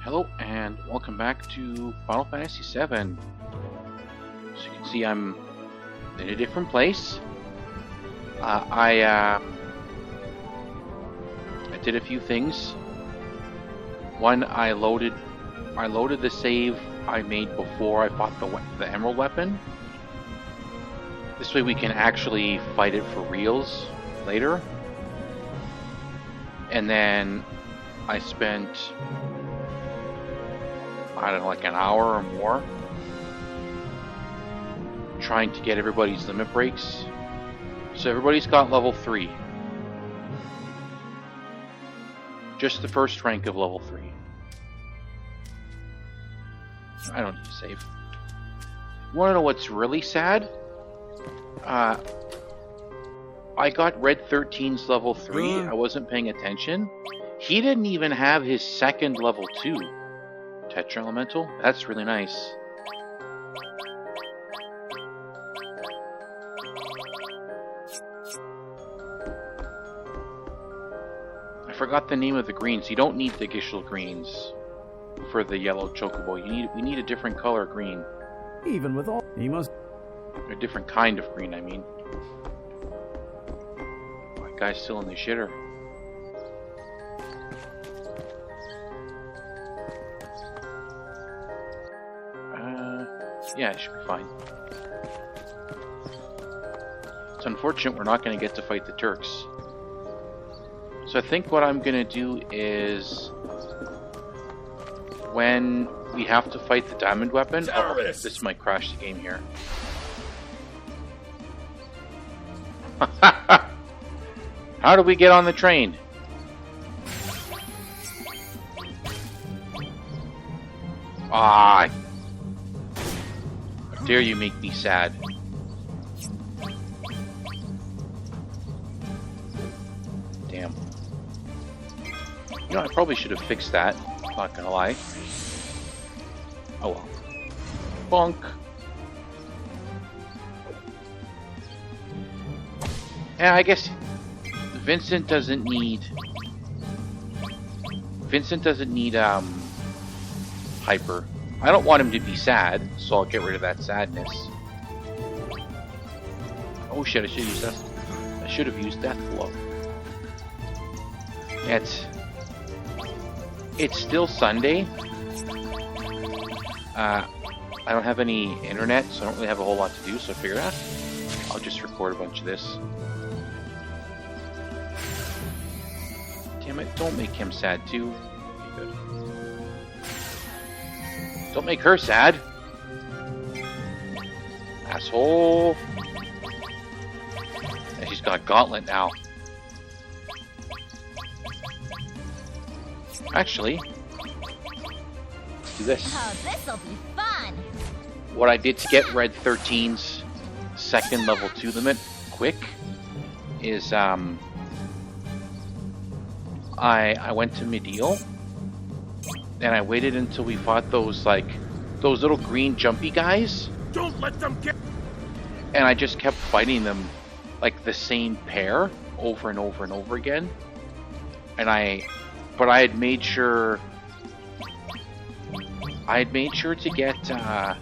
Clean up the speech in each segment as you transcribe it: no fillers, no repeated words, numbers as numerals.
Hello and welcome back to Final Fantasy VII. So you can see I'm in a different place. I did a few things. One, I loaded the save I made before I fought the Emerald weapon. This way we can actually fight it for reals later. And then I spent, I don't know, like an hour or more trying to get everybody's limit breaks. So everybody's got level 3. Just the first rank of level 3. I don't need to save. You want to know what's really sad? I got Red 13's level 3. I wasn't paying attention. He didn't even have his second level 2 Tetra Elemental. That's really nice. I forgot the name of the greens. You don't need the Gishel greens for the yellow chocobo. We need a different color green. Even with all, he must. A different kind of green, I mean. That guy's still in the shitter. Yeah, it should be fine. It's unfortunate we're not going to get to fight the Turks. So I think what I'm going to do is, when we have to fight the diamond weapon, this might crash the game here. How do we get on the train? Ah! How dare you make me sad? Damn. You know, I probably should have fixed that. Not gonna lie. Oh well. Bonk. Yeah, I guess Vincent doesn't need hyper. I don't want him to be sad, so I'll get rid of that sadness. Oh shit, I should have used Death Blow. It's still Sunday. I don't have any internet, so I don't really have a whole lot to do, so I figured out I'll just record a bunch of this. Damn it, don't make him sad too. Okay, good. Don't make her sad. Asshole. And she's got Gauntlet now. Actually, let's do this. Oh, this'll be fun. What I did to get Red 13's second level 2 limit quick is I went to Medial and I waited until we fought those little green jumpy guys. Don't let them get. And I just kept fighting them like the same pair over and over and over again. But I had made sure to get oh,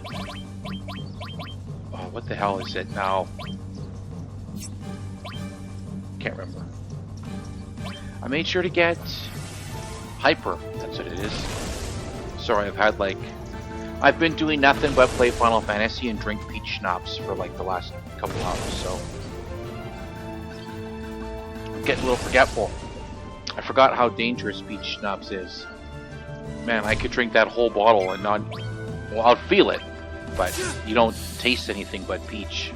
what the hell is it now? Can't remember. I made sure to get hyper. That's what it is. Sorry, I've been doing nothing but play Final Fantasy and drink peach schnapps for like the last couple hours, so I'm getting a little forgetful. I forgot how dangerous peach schnapps is. Man, I could drink that whole bottle and not... Well, I'll feel it, but you don't taste anything but peach.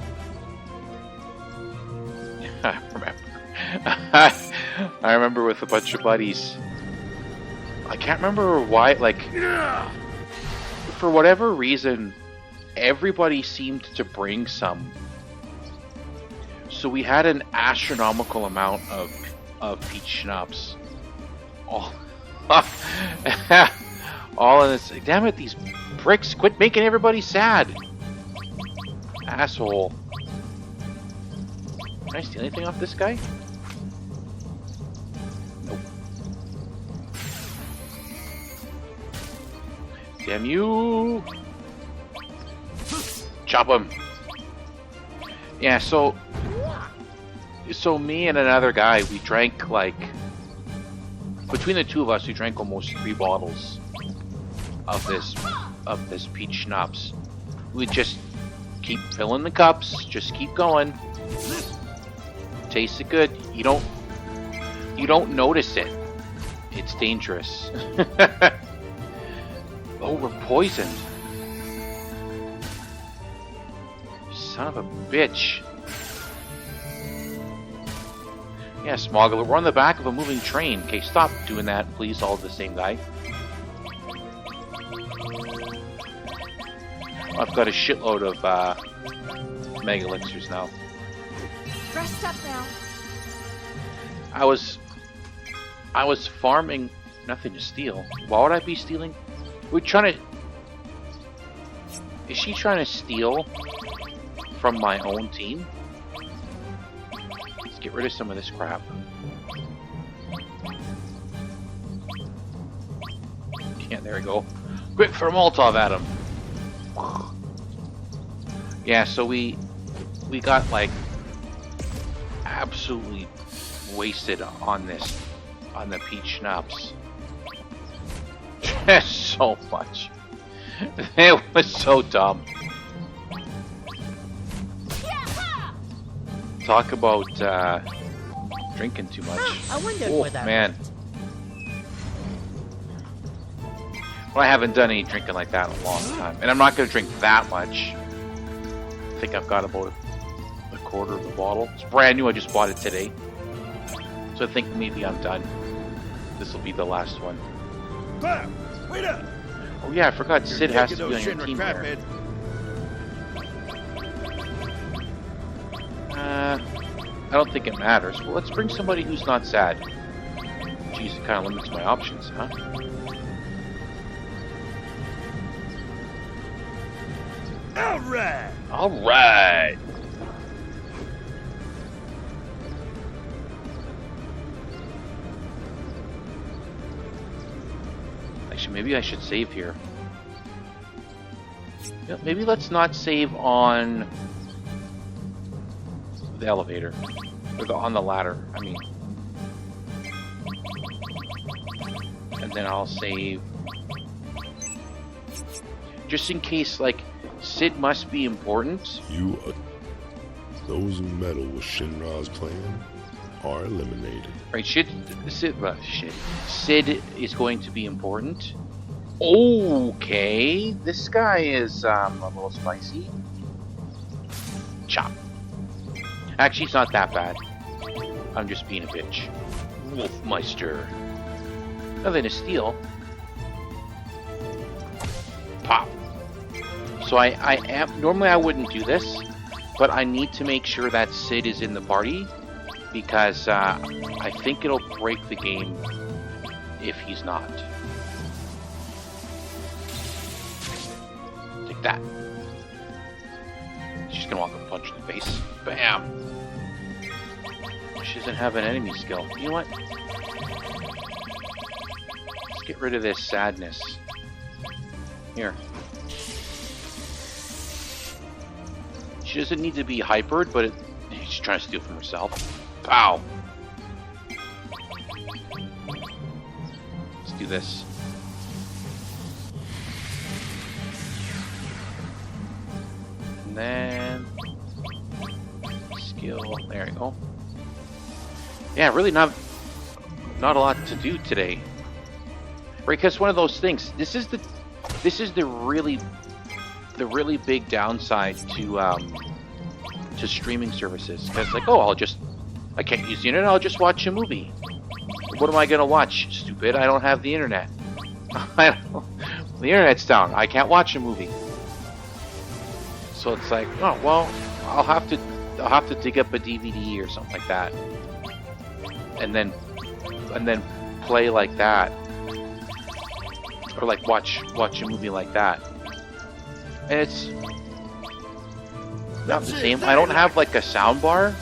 I remember. I remember with a bunch of buddies. I can't remember why, for whatever reason, everybody seemed to bring some. So we had an astronomical amount of peach schnapps. All in this. Damn it, these pricks! Quit making everybody sad. Asshole. Can I steal anything off this guy? Nope. Damn you! Chop him! Yeah, so me and another guy, we drank like, between the two of us, we drank almost 3 bottles of this peach schnapps. We just keep filling the cups, just keep going. Tastes it good. You don't notice it. It's dangerous. Oh, we're poisoned. Son of a bitch. Yeah, Smoggler, we're on the back of a moving train. Okay, stop doing that, please, all the same guy. I've got a shitload of Mega Elixirs now. Rest up now. I was farming nothing to steal. Why would I be stealing? We're trying to... Is she trying to steal from my own team? Let's get rid of some of this crap. Yeah, there we go. Quick, throw Molotov at him. Yeah, so we got like absolutely wasted on the peach schnapps. So much. It was so dumb. Talk about drinking too much. I wondered Oh where that man. Well, I haven't done any drinking like that in a long time. And I'm not going to drink that much. I think I've got about a quarter of the bottle. It's brand new, I just bought it today. So I think maybe I'm done. This will be the last one. Clem, wait up! Oh yeah, I forgot Sid has to be on your team crap, here. I don't think it matters. Well, let's bring somebody who's not sad. Jeez, it kind of limits my options, huh? Alright! Alright! Actually, maybe I should save here. Yeah, maybe let's not save on the elevator. Or on the ladder, I mean. And then I'll save... Just in case, like, Sid must be important. Those who meddle with Shinra's plan are eliminated. Right, Sid is going to be important. Okay, this guy is a little spicy. Chop. Actually, it's not that bad. I'm just being a bitch. Wolfmeister. Nothing to steal. Pop. So I am... Normally I wouldn't do this, but I need to make sure that Sid is in the party, because I think it'll break the game if he's not. Take that. She's gonna walk and punch in the face. Bam! She doesn't have an enemy skill. You know what? Let's get rid of this sadness. Here. She doesn't need to be hypered, but she's trying to steal from herself. Pow! Let's do this. And then... skill. There we go. Yeah, really not a lot to do today. Right, because one of those things. This is the really big downside to streaming services. Because like, oh, I can't use the internet. I'll just watch a movie. What am I gonna watch? Stupid! I don't have the internet. The internet's down. I can't watch a movie. So it's like, oh well, I'll have to dig up a DVD or something like that, and then play like that, or like watch a movie like that. And it's not the same. I don't have like a sound bar,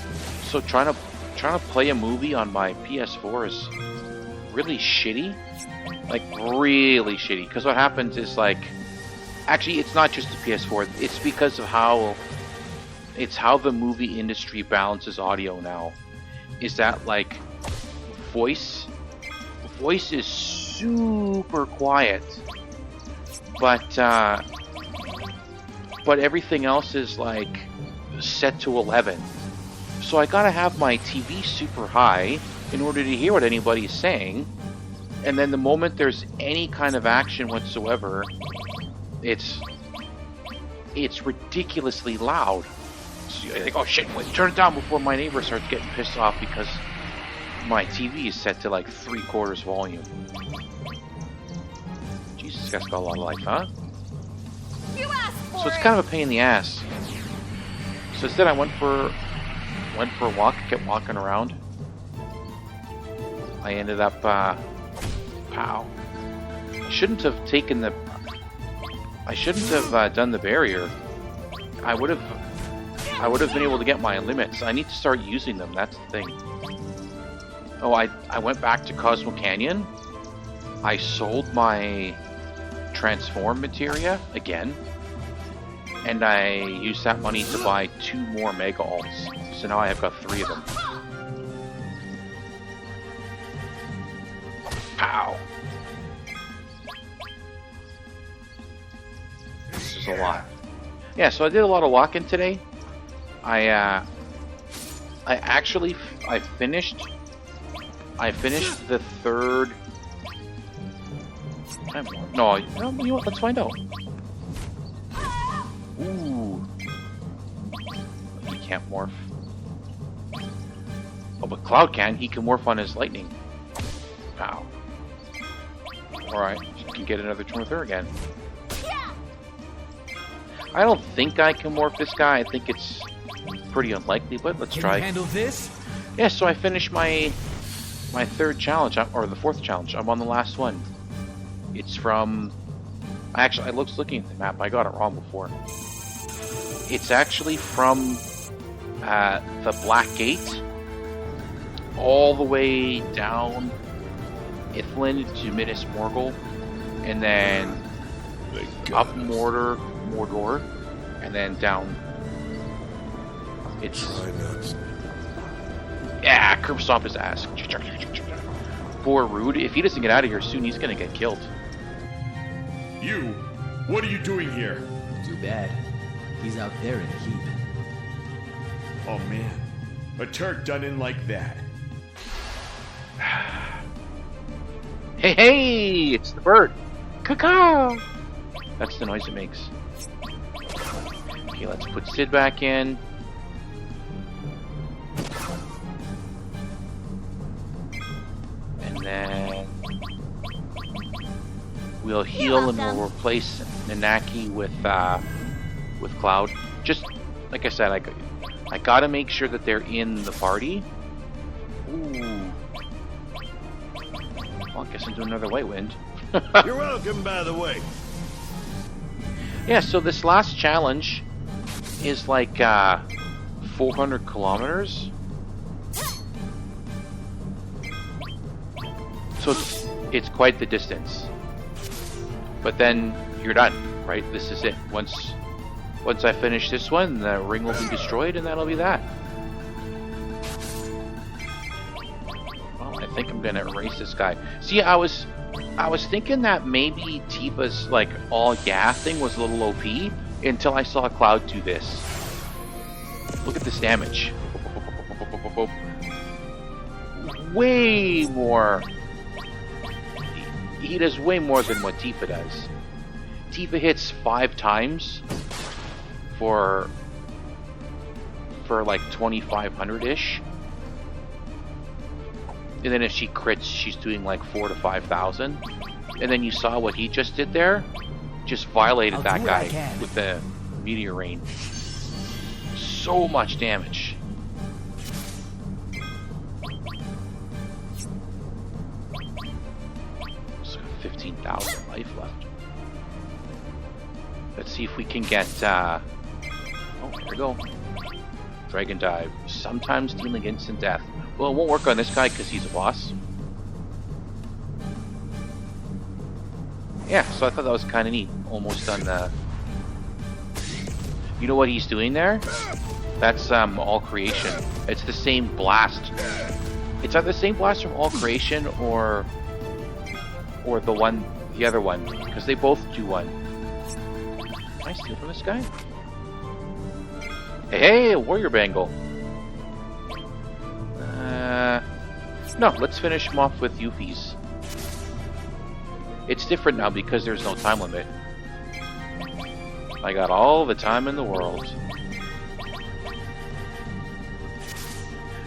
so trying to play a movie on my PS4 is really shitty. Like, really shitty. Because what happens is, like... Actually, it's not just the PS4. It's because of how... It's how the movie industry balances audio now. Is that, like... Voice is super quiet. But everything else is, like... set to 11. So I gotta have my TV super high in order to hear what anybody's saying. And then the moment there's any kind of action whatsoever, it's ridiculously loud. So you're like, oh shit, wait, turn it down before my neighbor starts getting pissed off because my TV is set to like 3/4 volume. Jesus, this guy's got a lot of life, huh? You asked for So it's kind of a pain in the ass. So instead I went for a walk, kept walking around. I ended up, pow. I shouldn't have taken the... I shouldn't have done the barrier. I would have been able to get my limits. I need to start using them, that's the thing. Oh, I went back to Cosmo Canyon. I sold my transform materia again. And I used that money to buy 2 more mega alts. So now I have got 3 of them. Pow! This is a lot. Yeah, so I did a lot of walking today. I finished the 3rd... No, you know what? Let's find out. Ooh. He can't morph. Oh, but Cloud can. He can morph on his lightning. Wow. Alright, you can get another turn with her again. I don't think I can morph this guy. I think it's pretty unlikely, but let's try. Can you handle this? Yeah, so I finished my 3rd challenge, or the 4th challenge. I'm on the last one. It's from... Actually, I was looking at the map. I got it wrong before. It's actually from the Black Gate all the way down Ithland to Minas Morgul, and then up Mordor, and then down. It's yeah, curb stomp his ass. Poor Rude. If he doesn't get out of here soon, he's gonna get killed. You! What are you doing here? Too bad. He's out there in the heat. Oh man, a Turk done in like that. Hey, it's the bird. Caw-caw! That's the noise it makes. Okay, let's put Sid back in. And then we'll heal and we'll replace Nanaki with Cloud. Just like I said, I gotta make sure that they're in the party. Ooh. Well, I guess I'm doing another White Wind. You're welcome, by the way. Yeah, so this last challenge is like 400 kilometers. So it's quite the distance. But then you're done, right? This is it. Once I finish this one, the ring will be destroyed, and that'll be that. Well, I think I'm gonna erase this guy. See, I was thinking that maybe Tifa's like all yeah thing was a little OP until I saw Cloud do this. Look at this damage. Way more. He does way more than what Tifa does. Tifa hits 5 times for like 2,500-ish. And then if she crits, she's doing like 4,000 to 5,000. And then you saw what he just did there? Just violated that guy with the meteor rain. So much damage. So 15,000 life left. Let's see if we can get, oh, here we go. Dragon Dive. Sometimes dealing instant death. Well, it won't work on this guy because he's a boss. Yeah, so I thought that was kind of neat. Almost done the... You know what he's doing there? That's All Creation. It's the same blast. It's either the same blast from All Creation or the other one, because they both do one. Can I steal from this guy? Hey, a warrior bangle. No, let's finish him off with Yuffie's. It's different now because there's no time limit. I got all the time in the world.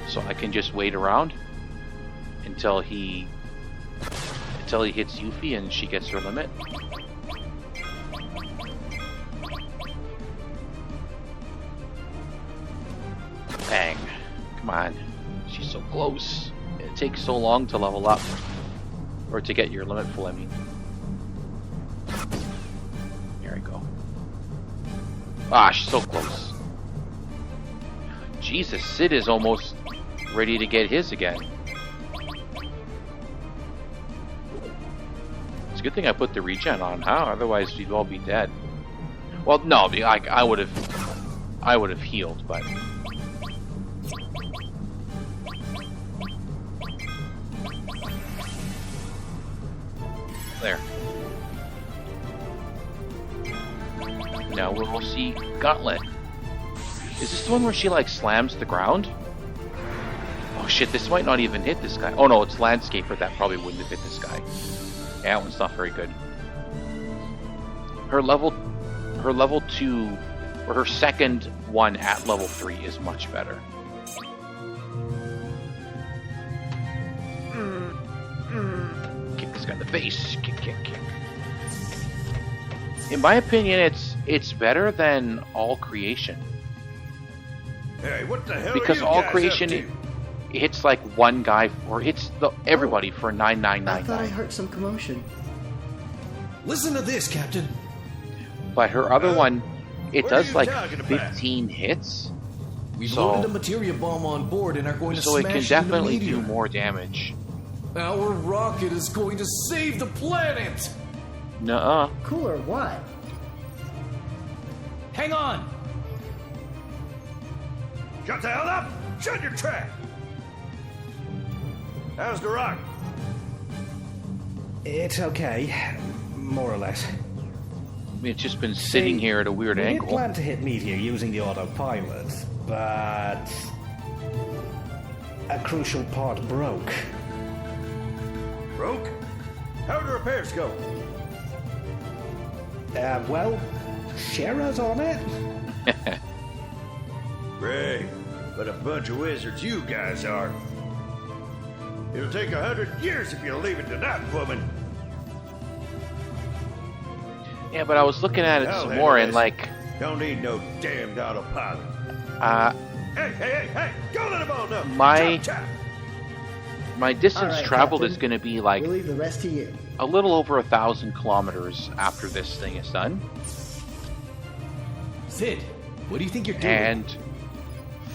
So I can just wait around until he hits Yuffie and she gets her limit. Bang. Come on. She's so close. It takes so long to level up. Or to get your limit full, I mean. Here I go. Ah, she's so close. Jesus, Sid is almost ready to get his again. It's a good thing I put the regen on, huh? Otherwise we'd all be dead. Well, no, I would have healed, but... There. Now we'll see Gauntlet. Is this the one where she like slams the ground? Oh shit, this might not even hit this guy. Oh no, it's Landscaper. That probably wouldn't have hit this guy. Yeah, that one's not very good. Her level 2, or her second one at level 3 is much better. Kick this guy in the face. Kick, kick, kick. In my opinion, it's better than All Creation. Hey, what the hell Because are you All guys Creation up to? it hits like one guy, or hits everybody for I thought I 9,999. heard some commotion. Listen to this, Captain. But her other one, it what are does you like talking about? 15 hits, We've So- loaded a materia bomb on board and are going to so it smash can into definitely the do meteor. more damage. Our rocket is going to save the planet. Nuh-uh. Cool or what? Hang on. Shut the hell up! Shut your trap! How's the rock? It's okay, more or less. I mean, it's just been sitting here at a weird we did angle. plan to hit Meteor using the autopilot, but a crucial part broke. Broke? How do repairs go? Well, Shara's on it. Great. What a bunch of wizards you guys are. It'll take 100 years if you leave it to that woman. Yeah, but I was looking at it Hell, some more, and anyways. like, Don't need no damned autopilot. Hey, go let them all know. My- Chop, chop. my distance All right, traveled Captain. is going to be like We'll leave the rest to you. a little over 1,000 kilometers after this thing is done. Sid, what do you think you're doing? And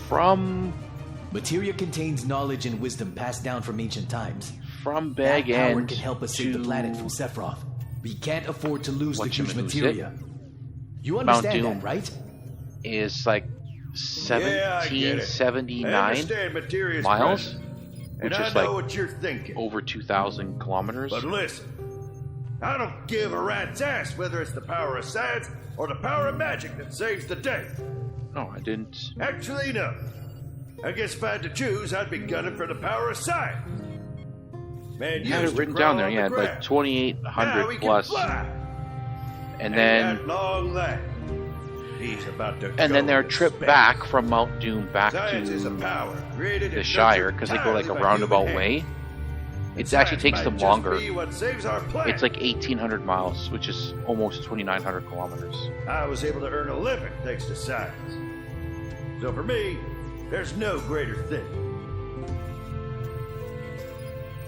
from Materia contains knowledge and wisdom passed down from ancient times. Bag That power End can help us save the to planet from Sephiroth. We can't afford to lose the huge Whatchamanoose materia. You Mount understand Doom. that, right? is like Yeah, I get it. I 1779 understand materia's miles, present, which and I is know like what you're thinking. over 2,000 kilometers. But listen, I don't give a rat's ass whether it's the power of science or the power of magic that saves the day. No, I didn't. Actually, no. I guess if I had to choose, I'd be gunning for the power of science. Man, You had it used to written crawl down there, on yeah, the like ground. Now 2,800 we plus, can fly. and And then at long last, he's about to and then go their to trip space. back from Mount Doom back Science is a to power created the and Shire, nurtured because they go like a entirely by roundabout human way. hands. It actually Science takes might them just longer. be what saves our planet. It's like 1,800 miles, which is almost 2,900 kilometers. I was able to earn a living thanks to science. So for me, there's no greater thing.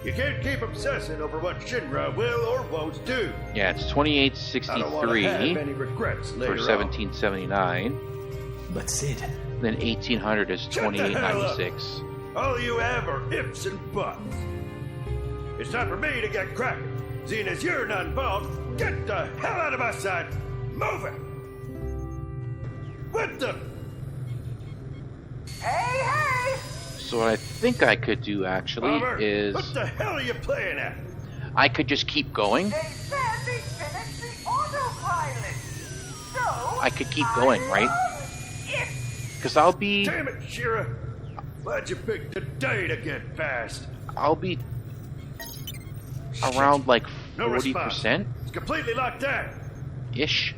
You can't keep obsessing over what Shinra will or won't do. Yeah, it's I don't want to have 2,863 any regrets for later on. 1779. But Sid, Then 1,800 is Shut the hell up. 2,896. All you have are ifs and buts. It's time for me to get cracking, seeing as you're not involved Get the hell out of my sight! Move it! What the? Hey, hey! So what I think I could do actually Bomber, is what the hell are you playing at? I could just keep going. They said they finished the autopilot. So I could keep going, right? Because I'll be Damn it, Shira! Why'd you pick today to get fast? around like No response. 40% It's completely locked down. ish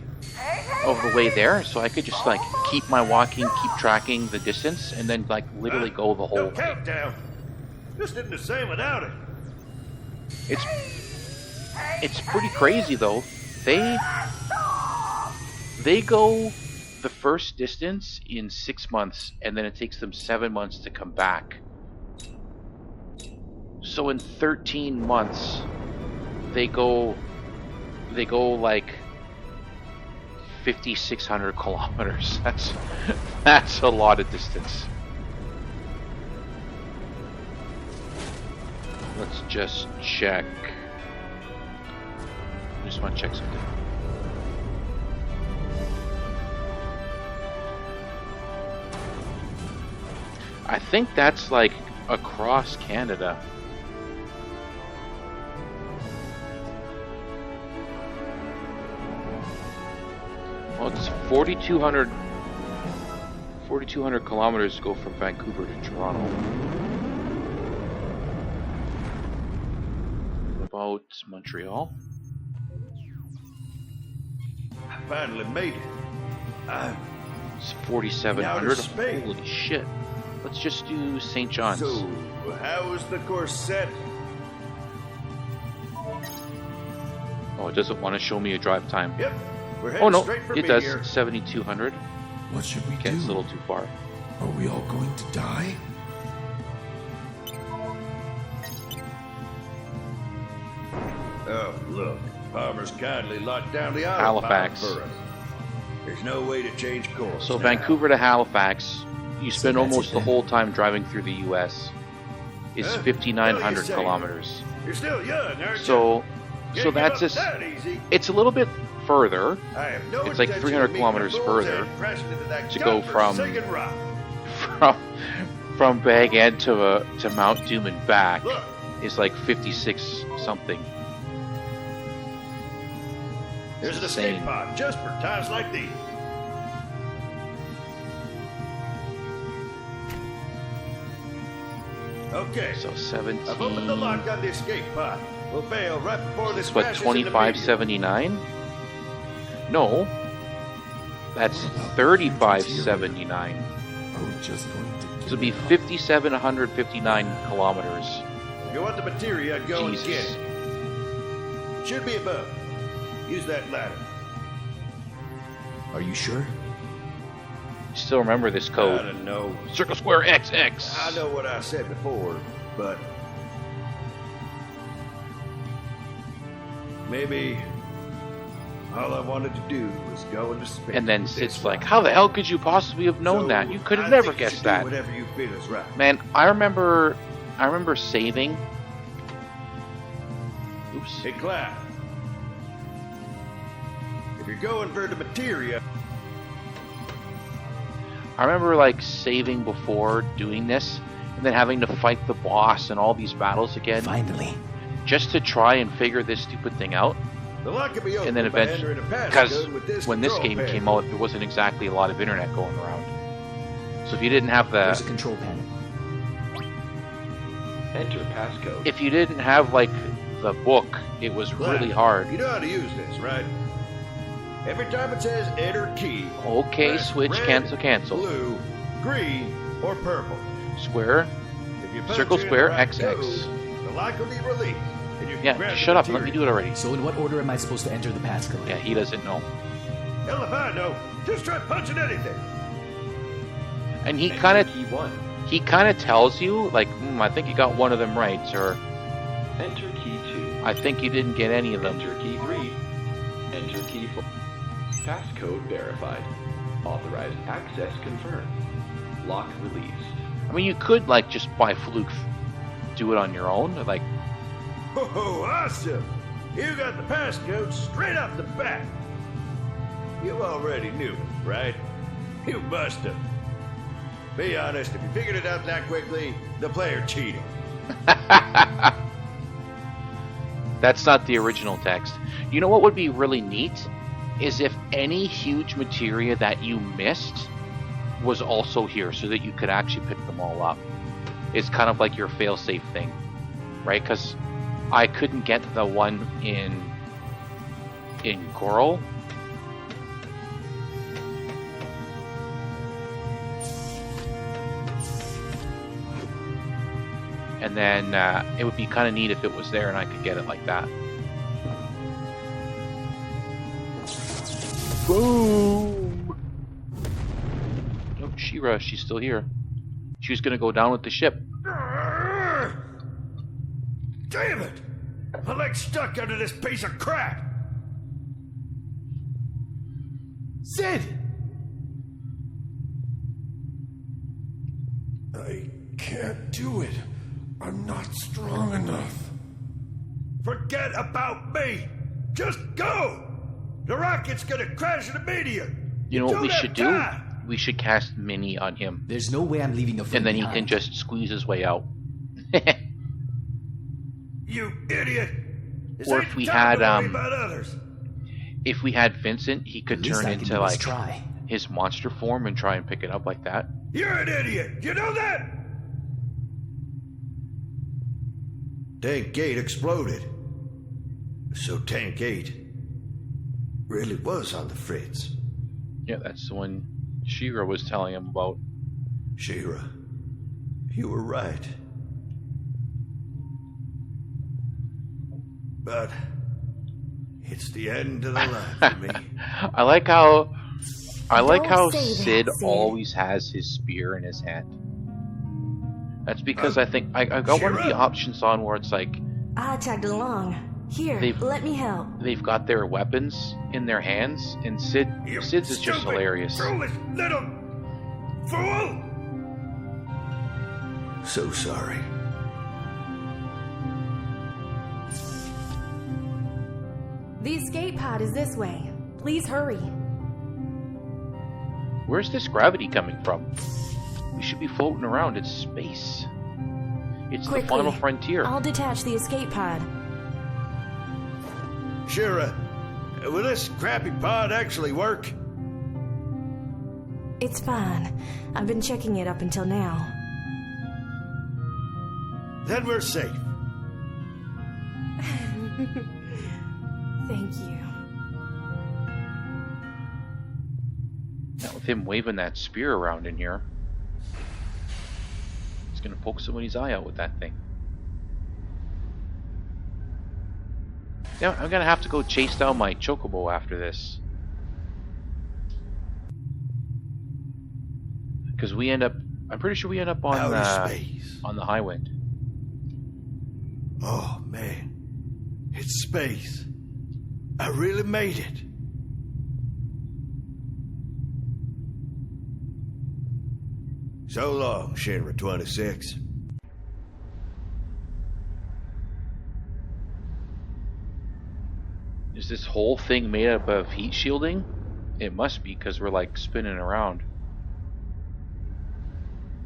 of the way there, so I could just like keep my walking, keep tracking the distance, and then like literally go the whole No way. countdown. This isn't the same without it. It's pretty crazy though. They go the first distance in 6 months, and then it takes them 7 months to come back. So in 13 months, they go like 5,600 kilometers. That's a lot of distance. Let's just check. I just want to check something. I think that's like across Canada. Well, it's 4,200 kilometers to go from Vancouver to Toronto. What about Montreal? I finally made it. It's 4,700. Outer space. Holy shit. Let's just do St. John's. So, how was the course set? Oh, it doesn't want to show me a drive time. Yep, we're heading Oh no, straight for it me does. here. 7,200. What should we Okay, do? it's a little too far. Are we all going to die? Oh, look. Palmer's kindly locked down the autopilot Halifax. for us. There's no way to change course. So now. Vancouver to Halifax, you spend that's almost it the then. whole time driving through the U.S. It's Huh? 5,900 What are you saying? kilometers. You're still young, aren't So, you? so Can't that's give just. up that easy. It's a little bit further I have no it's like intention 300 of meeting kilometers my bull's further head crashing into that to go from- godforsaken rock. from Bag End to Mount Doom and back Look, is like 56 something. there's an insane. escape pod just for times like these. Okay, So 17. I've opened the lock on the escape pod. We'll bail right before this What, crashes into the meteor. 2579? No. That's 3579. Are we just going to So it'd be 5,759 kilometers. If you want the materia, go Jesus. and get it. It should be above. Use that ladder. Are you sure? Still remember this I code. don't know. Circle square XX. I know what I said before, but maybe all I wanted to do was go into space. And then with Sid's this like, rock. how the hell could you possibly have known So, that? You could have I never think you guessed should that. Do whatever you feel is right. Man, I remember saving. Oops. Hey, Cloud. If you're going for the materia, I remember like saving before doing this, and then having to fight the boss and all these battles again, Finally. just to try and figure this stupid thing out. the lock can be opened And then by eventually, entering a because passcode with this when this control game pad. came out, there wasn't exactly a lot of internet going around. So if you didn't have There's a the, control panel. Enter passcode. if you didn't have like the book, it was Cloud, really hard. You know how to use this, right? Every time it says enter key, Okay, press switch, red, cancel. blue, green, or purple. Square. If you punch Circle, in the square, right XX. code, the lock will be released. And you can Yeah, grab the shut up. Let me material. do it already. So in what order am I supposed to enter the passcode? Yeah, he doesn't know. Hell if I know. Just try punching anything. And he Enter kind of key 1. tells you like, I think you got one of them right, or Enter key 2. I think you didn't get any of them. Enter key 3. Enter key 4. Passcode verified. Authorized access confirmed. Lock released. I mean, you could like just by fluke do it on your own, like, Oh, awesome! You got the passcode straight off the bat. You already knew it, right? You must have. Be honest, if you figured it out that quickly, the player cheated. That's not the original text. You know what would be really neat? Is if any huge materia that you missed was also here so that you could actually pick them all up. It's kind of like your fail-safe thing, right? Because I couldn't get the one in Goral. And then it would be kind of neat if it was there and I could get it like that. Boom! Oh, She-Ra, she's still here. She was going to go down with the ship. Damn it! My leg's stuck under this piece of crap! Sid! I can't do it. I'm not strong enough. Forget about me! Just go! The rocket's gonna crash in the meteor! You know what we should do? time. We should cast Mini on him. There's no way I'm leaving the And then he can just squeeze his way out. You idiot! This Or ain't if we the time had, to worry about others. If we had Vincent, he could At least turn I can into do is like try. his monster form and try and pick it up like that. You're an idiot! You know that? Tank 8 exploded. So Tank 8 really was on the fritz. Yeah, that's the one She-Ra was telling him about. She-Ra, you were right. But it's the end of the line for me. I like how Don't say Sid that, Sid. always has his spear in his hand. That's because I think I got one of the She-Ra? options on where it's like I tagged along. Here, They've- let me help. they've got their weapons in their hands, and You Sid's is just stupid, hilarious. Foolish little fool! So sorry. The escape pod is this way. Please hurry. Where's this gravity coming from? We should be floating around in space. It's Quickly. the final frontier. I'll detach the escape pod. Shira, will this crappy pod actually work? It's fine. I've been checking it up until now. Then we're safe. Thank you. Now, with him waving that spear around in here, he's gonna poke somebody's eye out with that thing. Yeah, I'm gonna have to go chase down my chocobo after this. Because we end up, I'm pretty sure we end up on Outer space. on the high wind. Oh man, it's space. I really made it. So long, Shinra 26. Is this whole thing made up of heat shielding? It must be, because we're like spinning around.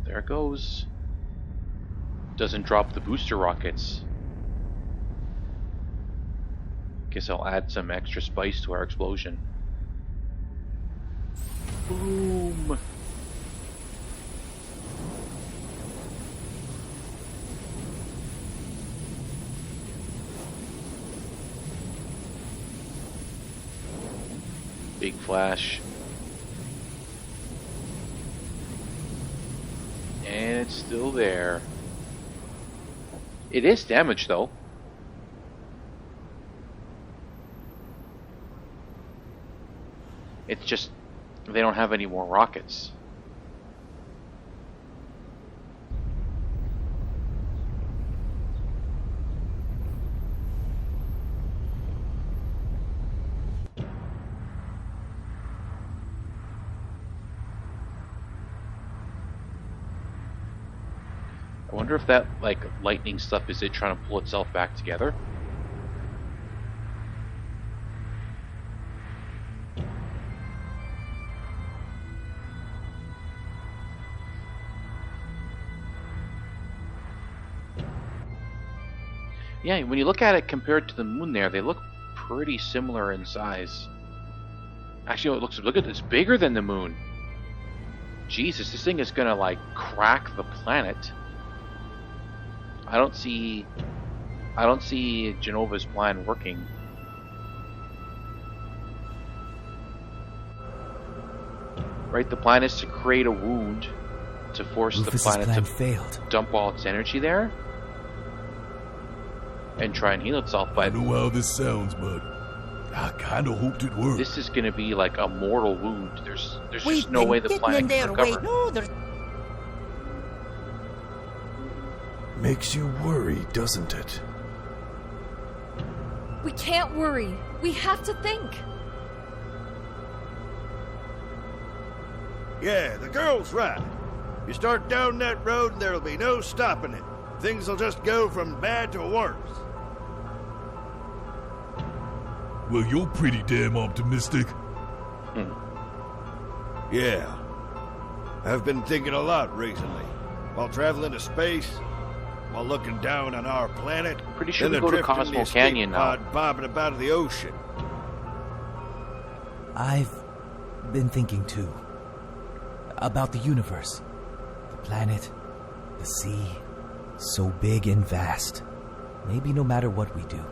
There it goes. Doesn't drop the booster rockets. Guess I'll add some extra spice to our explosion. Boom! Big flash. And it's still there. It is damaged though. It's just they don't have any more rockets. I wonder if that like lightning stuff is it trying to pull itself back together. Yeah, when you look at it compared to the moon there, they look pretty similar in size. Actually, look at this, bigger than the moon. Jesus, this thing is gonna like crack the planet. I don't see Genova's plan working. Right, the plan is to create a wound to force the planet to failed. dump all its energy there and try and heal itself. But I know how this sounds, but I kind of hoped it worked. this is going to be like a mortal wound. There's just no way the planet can recover. No, there's... Makes you worry, doesn't it? We can't worry. We have to think. Yeah, the girl's right. You start down that road and there'll be no stopping it. Things will just go from bad to worse. Well, you're pretty damn optimistic. Yeah. I've been thinking a lot recently. While traveling to space, while looking down on our planet, Pretty sure and we the go to drift from the Cosmo escape Canyon now. pod bobbing about in the ocean. I've been thinking too. About the universe. The planet. The sea. So big and vast. Maybe no matter what we do,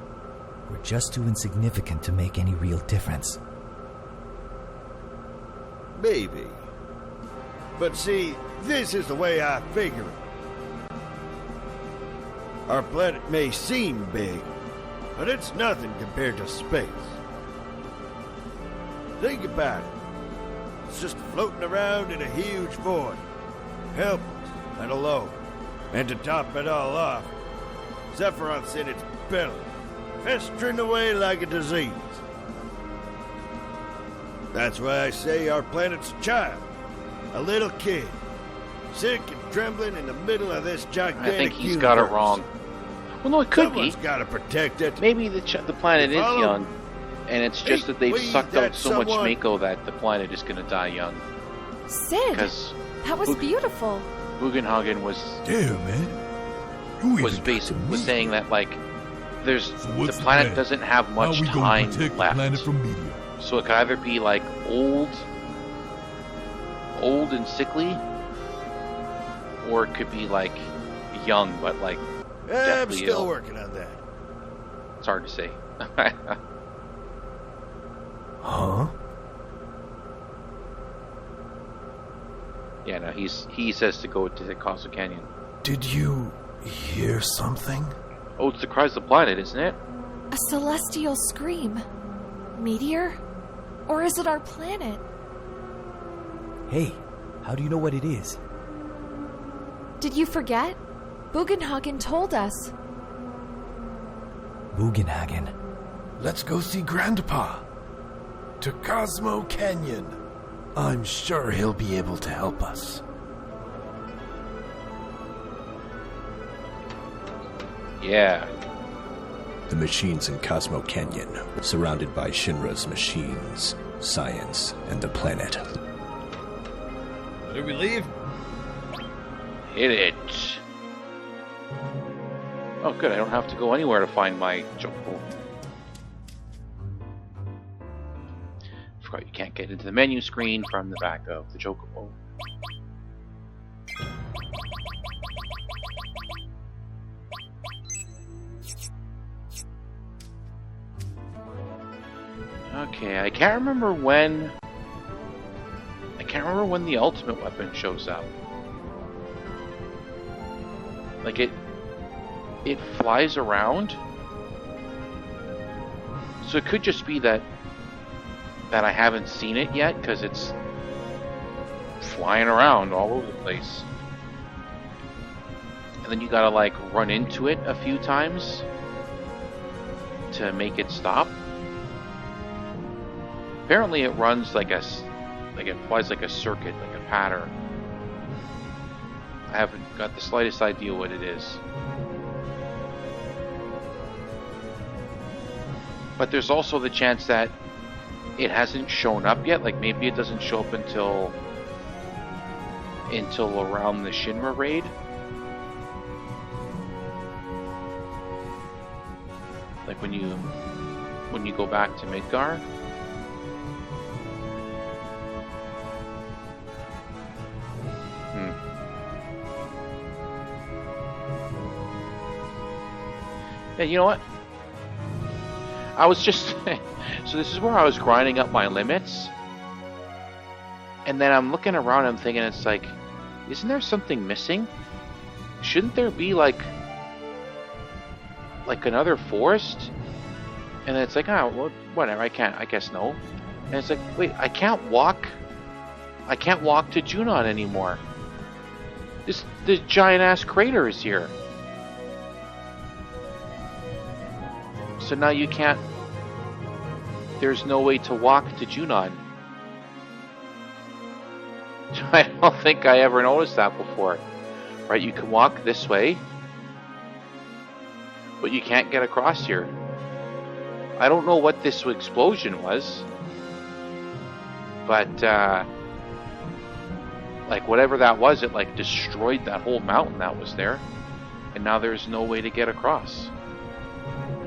we're just too insignificant to make any real difference. Maybe. But see, this is the way I figure it. Our planet may seem big, but it's nothing compared to space. Think about it. It's just floating around in a huge void, helpless and alone. And to top it all off, Sephiroth's in its belly, festering away like a disease. That's why I say our planet's a child, a little kid, sick and trembling in the middle of this gigantic I think he's universe. got it wrong. Well, no, it could Someone's be. got to protect it. Maybe the planet You is follow? young, and it's just that they've we, sucked out that so much someone- Mako that the planet is going to die young. Sid, Because that was beautiful. Bugenhagen was Damn, man. You even got basically to was me. saying that like there's So what's the planet plan? doesn't have How much we gonna time protect left. the planet from meteor? So it could either be like old and sickly, or it could be like young but like I'm deathly still ill. working on that. It's hard to say. Huh? Yeah, no, he says to go to the Cosmo Canyon. Did you hear something? Oh, it's the cries of the planet, isn't it? A celestial scream. Meteor? Or is it our planet? Hey, how do you know what it is? Did you forget? Bugenhagen told us. Bugenhagen. Let's go see Grandpa. To Cosmo Canyon. I'm sure he'll be able to help us. Yeah. The machines in Cosmo Canyon, surrounded by Shinra's machines, science, and the planet. Should we leave? Hit it. Oh, good. I don't have to go anywhere to find my Chocobo. Forgot you can't get into the menu screen from the back of the Chocobo. Okay, I can't remember when the ultimate weapon shows up. Like it flies around. So it could just be that I haven't seen it yet because it's flying around all over the place. And then you gotta like run into it a few times to make it stop. Apparently it runs like it flies like a circuit, like a pattern. I haven't got the slightest idea what it is. But there's also the chance that it hasn't shown up yet. Like maybe it doesn't show up until around the Shinra raid. Like when you go back to Midgar. Yeah, you know what? I was just so this is where I was grinding up my limits. And then I'm looking around, I'm thinking, it's like, isn't there something missing? Shouldn't there be like another forest? And then it's like, oh, well, whatever, I guess no. And it's like, wait, I can't walk to Junon anymore. The giant ass crater is here. So now you can't, there's no way to walk to Junon. I don't think I ever noticed that before. Right, you can walk this way, but you can't get across here. I don't know what this explosion was, but like whatever that was, it like destroyed that whole mountain that was there, and now there's no way to get across.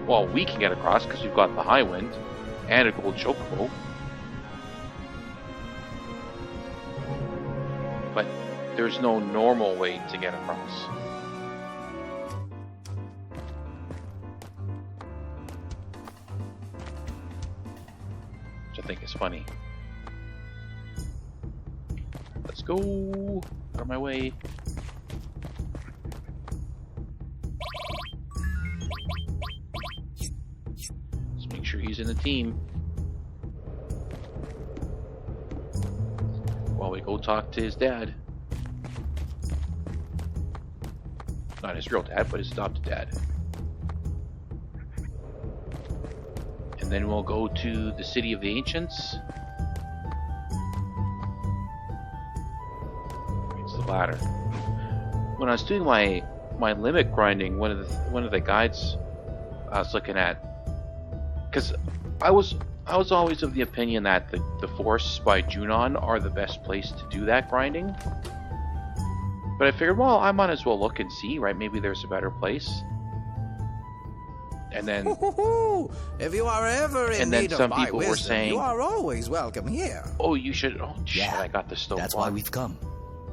Well, we can get across because we've got the high wind and a gold chocobo. But there's no normal way to get across. Which I think is funny. Let's go. Out of my way. Let's make sure he's in the team. While we go talk to his dad. Not his real dad, but his adopted dad. And then we'll go to the City of the Ancients. It's the ladder. When I was doing my limit grinding, one of the guides I was looking at, because I was always of the opinion that the forests by Junon are the best place to do that grinding. But I figured, well, I might as well look and see, right? Maybe there's a better place. And then, if you are ever in need of my wisdom, you are always welcome here. Oh, you should. Oh, shit! I got the stove. That's why we've come.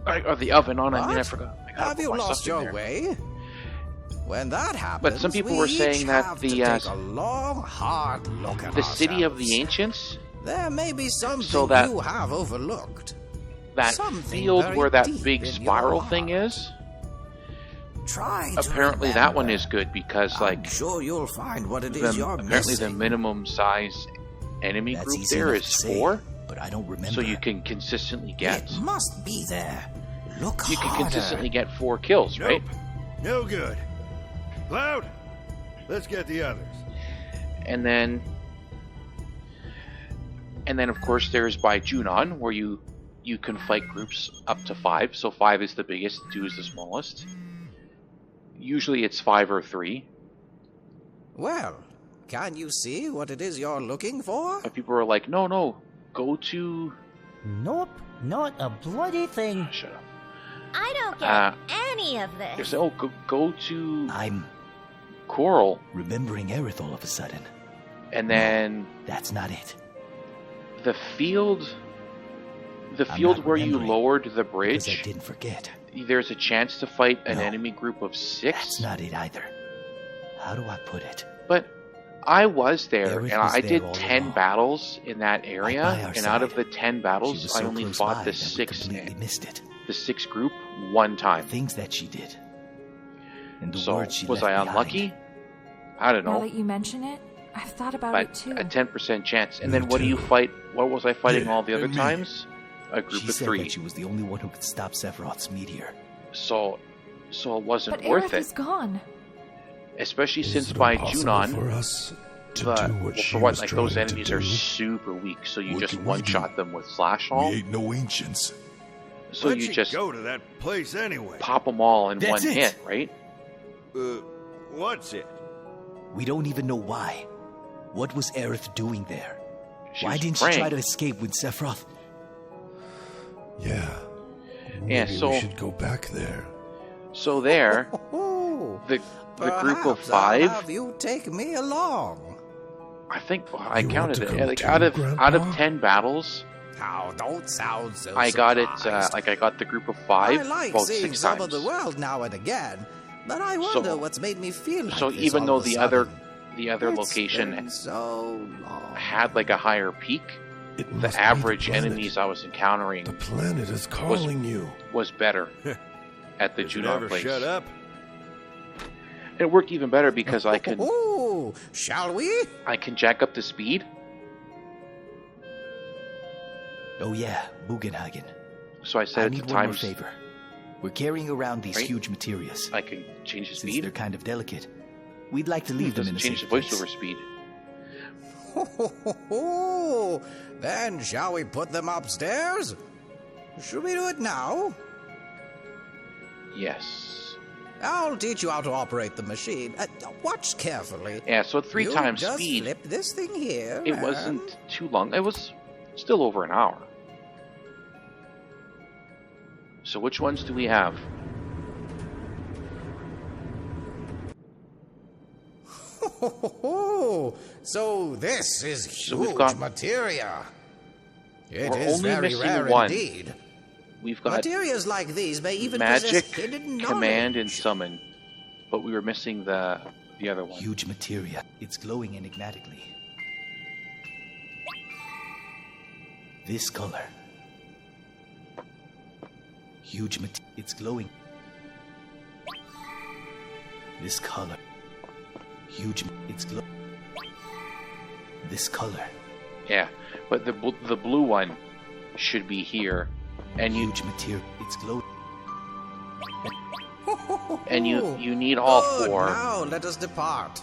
Or the oven on. I mean, I forgot. Have you lost your way? When that happens, but some people were saying that take a long, hard look at the City of the Ancients. There may be something you have overlooked. That field where that big spiral thing is. Apparently that one is good because I'm sure you'll find what it is you're apparently missing. the minimum size enemy group there is 4. But I don't remember. So you can consistently get. It must be there. Look You harder. can consistently get 4 kills, right? No good. Cloud, let's get the others. And then of course there's by Junon where you can fight groups up to 5. So 5 is the biggest, 2 is the smallest. Usually it's 5 or 3. Well, can you see what it is you're looking for? But people are like, no, go to... Nope, not a bloody thing. Shut up. I don't get any of this. They say, oh, go to... I'm... Coral. Remembering Aerith all of a sudden. And then... No, that's not it. The field where you lowered the bridge... Because I didn't forget. There's a chance to fight an enemy group of 6. That's not it either. How do I put it? But I was there, Aerith and was I there did all 10 along. battles in that area, and out of the 10 battles, so I only close fought by the that we 6th completely missed it. The 6th group one time. The things that she did. And the So words she was left I behind. unlucky? I don't Now know. that you mention it, I've thought about But it too. a 10% chance. And then what do you fight? What was I fighting all the other me. times? A group She of said 3. that she was the only one who could stop Sephiroth's meteor. So it wasn't But worth Aerith it. is gone. Especially Is since it by impossible Junon, for us to the, do what well, she for one, was like those trying to enemies are do? super weak, so you What just can we one-shot them with Slash All. We ain't no ancients. So Why'd you just go to that place anyway? pop them all in That's one it. hit, right? What's it? We don't even know why. What was Aerith doing there? Why was didn't praying. she try to escape with Sephiroth? Yeah. Yeah, Maybe so- we should go back there. So there, the group of 5. I'll have you take me along. I think I counted it. Like out of 10 battles, Now, don't sound so I got it. surprised. I got the group of 5 I like about seeing 6 some times. of the world now and again, but I wonder what's made me feel like So this even all though of a the sudden. other It's location been so long. had like a higher peak, the average enemies I was encountering The planet is calling you. was better at the Does it Juno ever place. shut up? It worked even better because I can Ooh, shall we? I can jack up the speed. Oh yeah, Bugenhagen. So I set I it need to one more times. favor. We're carrying around these Right? huge materials. I can change the Since speed. they're kind of delicate, we'd like to leave them in a Change safe the place. voiceover speed. Then shall we put them upstairs? Should we do it now? Yes. I'll teach you how to operate the machine. Watch carefully. Yeah. So 3 You times just speed. flip this thing here. It and- wasn't too long. It was still over an hour. So which ones do we have? So this is So we've huge got- materia. It We're is only very missing rare one. indeed. We've got Materias like these may even magic, possess hidden knowledge. command, and summon, but we were missing the other one. Huge materia. It's glowing enigmatically. This color. Huge materia. It's glowing. This color. Huge. It's glowing. This color. Yeah, but the blue one should be here, and you Huge material. It's glowing. and you need all Good, 4. Now let us depart.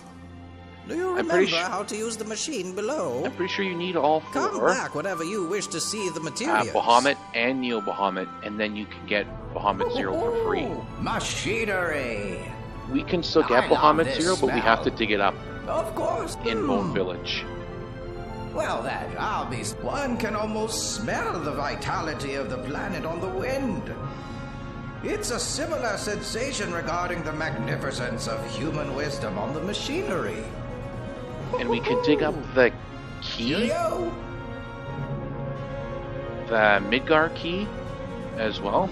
Do you I'm pretty remember how to use the machine below? I'm pretty sure you need all 4. Come back whenever you wish to see the materials. Bahamut and Neo Bahamut, and then you can get Bahamut Zero for free. Machinery. We can still get I love Bahamut this Zero, but we have to smell. dig it up Of course. in Bone Village. Well, then, I'll be. One can almost smell the vitality of the planet on the wind. It's a similar sensation regarding the magnificence of human wisdom on the machinery. And we can dig up the key, Cheerio. the Midgar key, as well.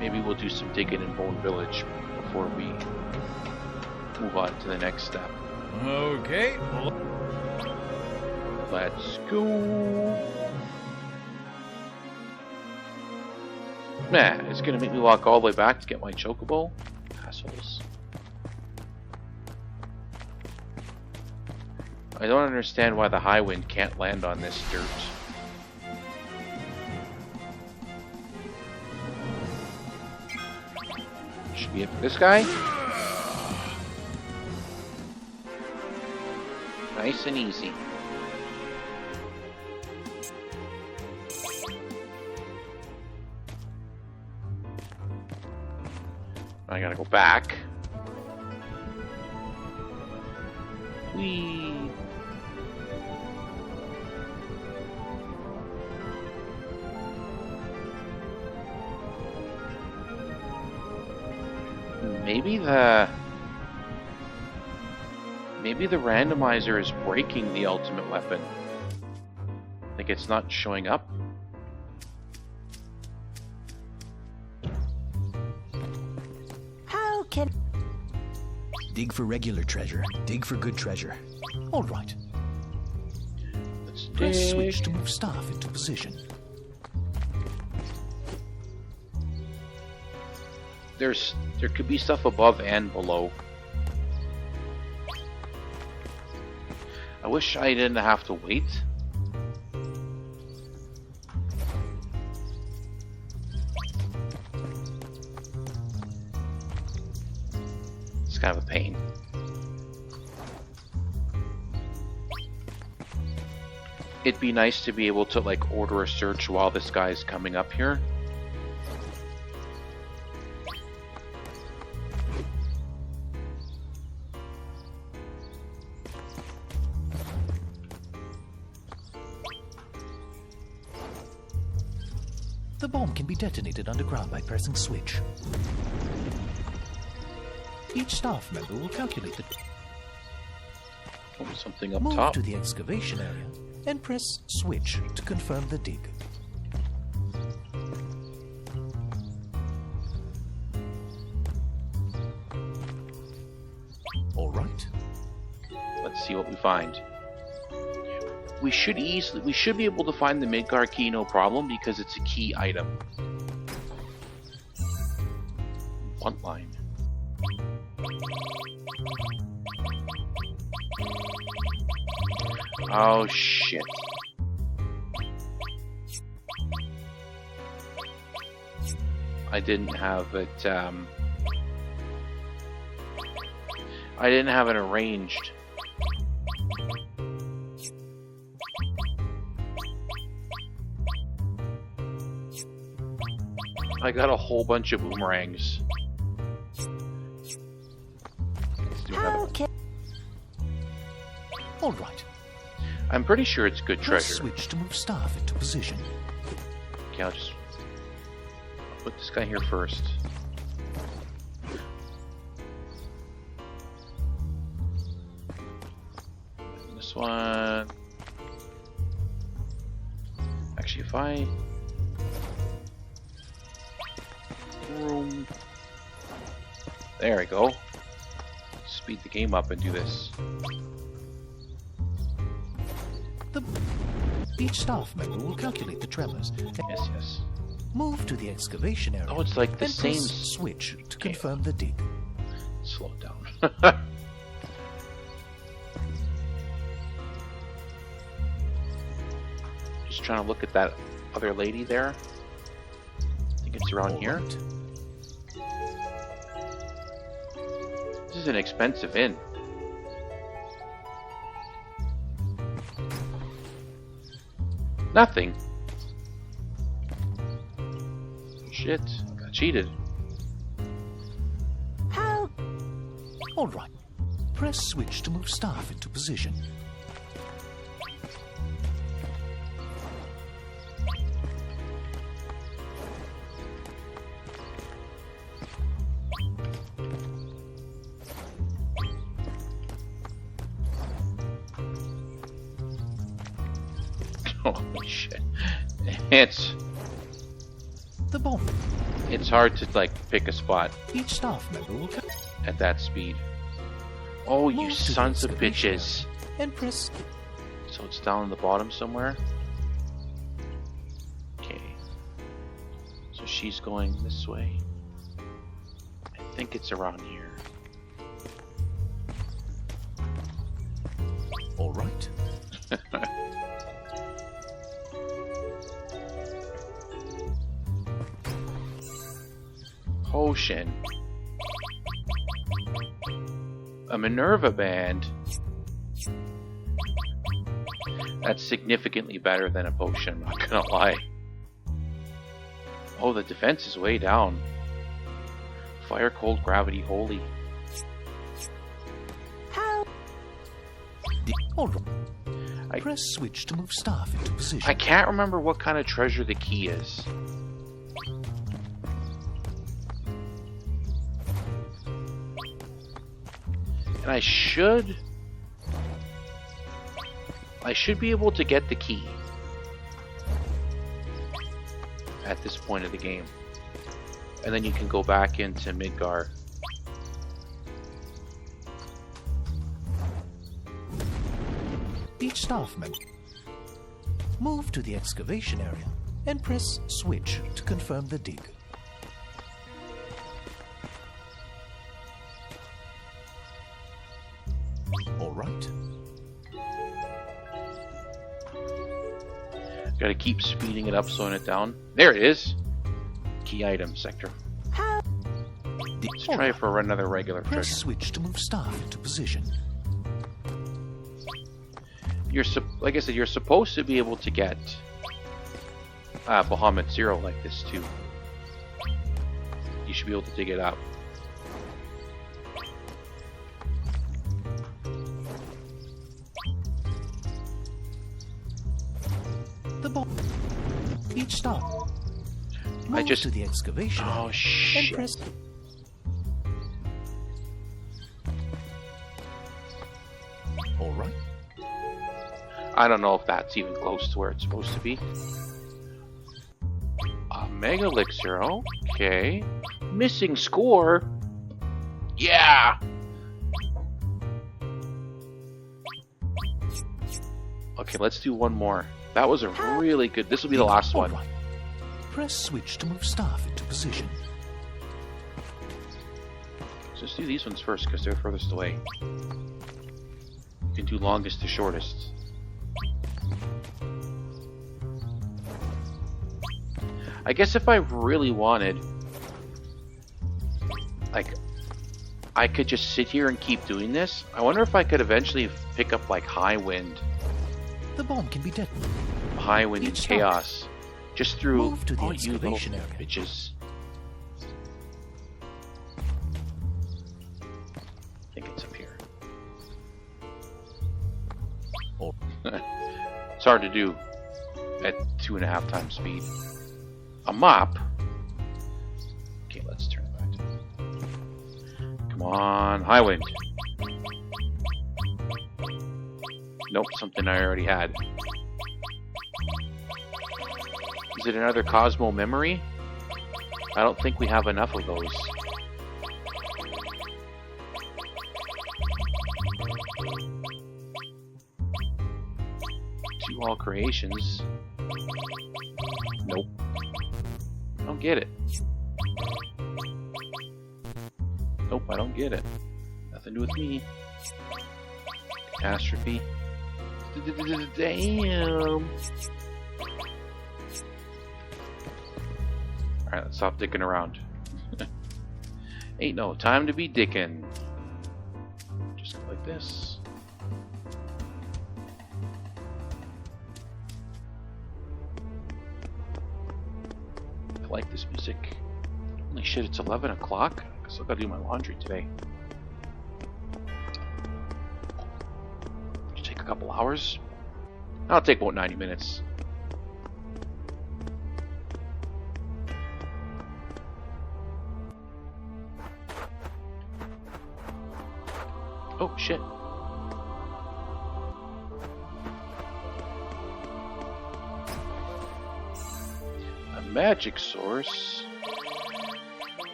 Maybe we'll do some digging in Bone Village before we move on to the next step. Okay. Let's go. Man, it's gonna make me walk all the way back to get my chocobo. Assholes. I don't understand why the high wind can't land on this dirt. Should be it. This guy? Nice and easy. I gotta go back. Whee! Maybe the randomizer is breaking the ultimate weapon. Like it's not showing up. How can... Dig for regular treasure. Dig for good treasure. All right. Let's Press switch dig. to move staff into position. There could be stuff above and below. I wish I didn't have to wait. It's kind of a pain. It'd be nice to be able to like order a search while this guy's coming up here. The bomb can be detonated underground by pressing switch. Each staff member will calculate the... Oh, something up Move top. to the excavation area and press switch to confirm the dig. All right. Let's see what we find. We should be able to find the Midgar key, no problem, because it's a key item. One line. Oh shit. I didn't have it, I didn't have it arranged. I got a whole bunch of boomerangs. Let's do another one. All right. I'm pretty sure it's good Press treasure. switch to move staff into position. Okay, I'll put this guy here first. And this one. Actually, if I room. There we go. Speed the game up and do this. Each staff member will calculate the tremors. Yes, yes. Move to the excavation area. Oh, it's like the and same press switch to confirm the dig. Slow it down. Just trying to look at that other lady there. I think it's around here. Right. This is an expensive inn. Nothing. Shit, I got cheated. How? All right. Press switch to move staff into position. Holy shit. It's hard to like pick a spot. Each staff member will at that speed. Oh, you sons of bitches. And press. So it's down in the bottom somewhere. Okay. So she's going this way. I think it's around here. All right. Potion. A Minerva band. That's significantly better than a potion, I'm not gonna lie. Oh, the defense is way down. Fire, cold, gravity, holy. How? All right. Press switch to move staff into position. I can't remember what kind of treasure the key is. And I should be able to get the key at this point of the game. And then you can go back into Midgar. Each staff member move to the excavation area and press switch to confirm the dig. All right. Gotta keep speeding it up, slowing it down. There it is. Key item sector. Let's try it for another regular Press treasure. switch to move staff into position. Like I said, you're supposed to be able to get Bahamut Zero like this too. You should be able to dig it up. The bomb. Each stop. Move to the excavation area and shit. press. All right. I don't know if that's even close to where it's supposed to be. A Mega Elixir, okay. Missing score. Yeah. Okay, let's do one more. That was a really good. This will be the last one. Right. Press switch to move staff into position. So let's do these ones first because they're furthest away. You can do longest to shortest. I guess if I really wanted, like, I could just sit here and keep doing this. I wonder if I could eventually pick up, like, high wind. The bomb can be detonated. High wind and chaos. Just through Move to the all you little excavation area. bitches. I think it's up here. Oh. It's hard to do at 2.5 times speed. A mop? Okay, let's turn it back. Come on, high wind. Nope, something I already had. Is it another Cosmo memory? I don't think we have enough of those. To all creations. Nope. I don't get it. Nope, I don't get it. Nothing to do with me. Catastrophe. Damn. Alright, let's stop dicking around. Ain't no time to be dicking. Just go like this. I like this music. Holy shit, it's 11 o'clock? I still gotta do my laundry today. It'll take a couple hours. That'll take about 90 minutes. Oh, shit. A magic source.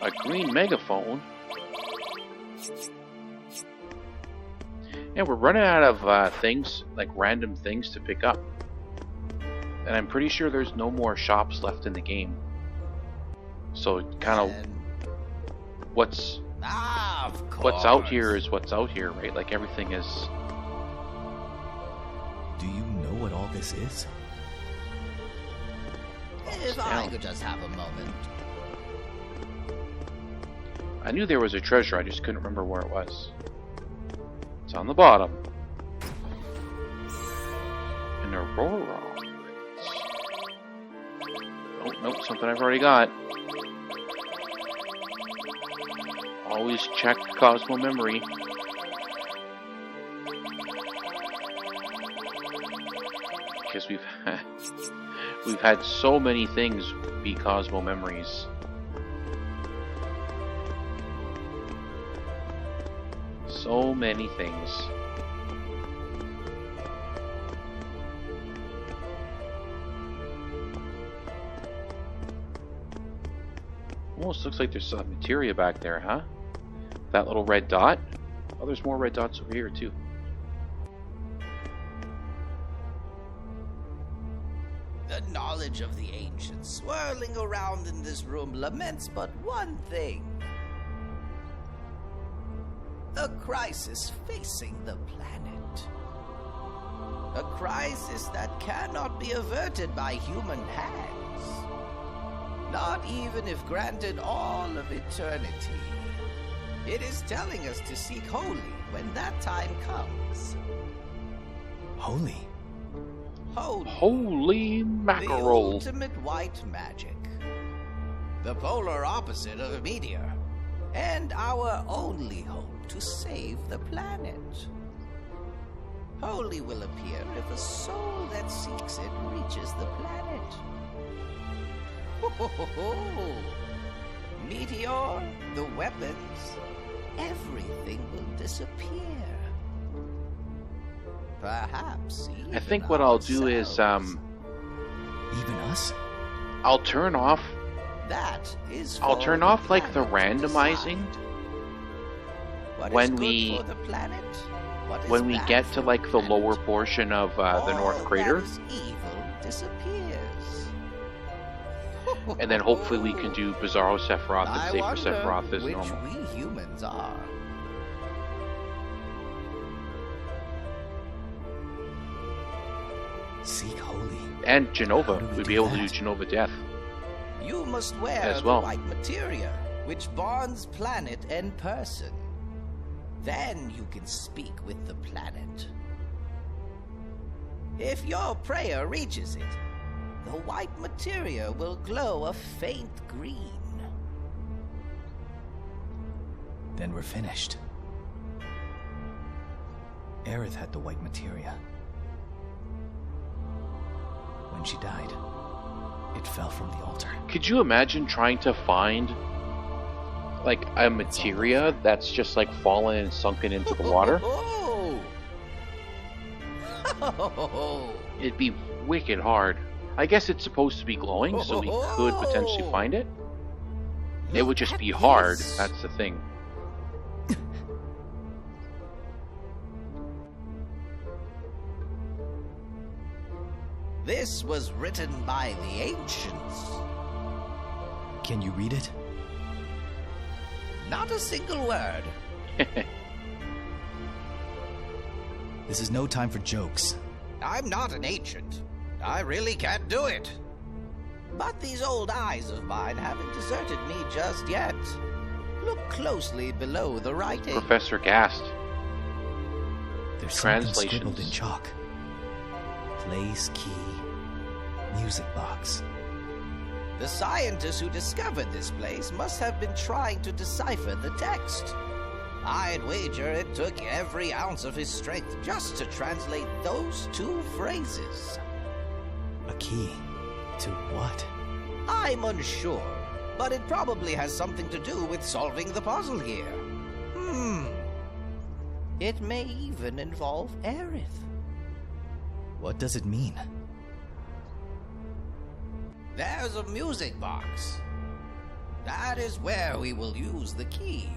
A green megaphone. And we're running out of things, like random things to pick up. And I'm pretty sure there's no more shops left in the game. So kind of what's out here is what's out here, right? Like everything is. Do you know what all this is? If I could just have a moment. I knew there was a treasure, I just couldn't remember where it was. It's on the bottom. An Aurora. Oh, nope, something I've already got. Always check Cosmo memory. Because we've had so many things be Cosmo memories. So many things. Almost looks like there's some materia back there, huh? That little red dot. Oh, there's more red dots over here too. The knowledge of the ancients swirling around in this room laments but one thing. A crisis facing the planet. A crisis that cannot be averted by human hands. Not even if granted all of eternity. It is telling us to seek holy when that time comes. Holy? Holy mackerel. The ultimate white magic. The polar opposite of a meteor. And our only hope to save the planet. Holy will appear if a soul that seeks it reaches the planet. Meteor, the weapons, everything will disappear. Perhaps even I think what I'll do is, Even us? I'll turn off. That is I'll for turn the off like the planet to randomizing What when is good we for the planet? What is when we bad get for to the like the planet? lower portion of the North Crater, That is evil disappears. and then hopefully we can do Bizarro Sephiroth and I Safer wonder Sephiroth as which normal. we humans are. Seek holy. And Genova, How do we we'd do be able to that? do Genova Death. You must wear As the well. white materia, which bonds planet and person. Then you can speak with the planet. If your prayer reaches it, the white materia will glow a faint green. Then we're finished. Aerith had the white materia. When she died, it fell from the altar. Could you imagine trying to find like a materia that's just like fallen and sunken into the water? It'd be wicked hard. I guess it's supposed to be glowing, so we could potentially find it. It would just be hard, that's the thing. This was written by the ancients. Can you read it? Not a single word. This is no time for jokes. I'm not an ancient. I really can't do it. But these old eyes of mine haven't deserted me just yet. Look closely below the writing. Professor Gast. There's something Translations. scribbled in chalk. Place key. Music box. The scientists who discovered this place must have been trying to decipher the text. I'd wager it took every ounce of his strength just to translate those two phrases. A key. To what? I'm unsure, but it probably has something to do with solving the puzzle here. It may even involve Aerith. What does it mean? There's a music box. That is where we will use the key.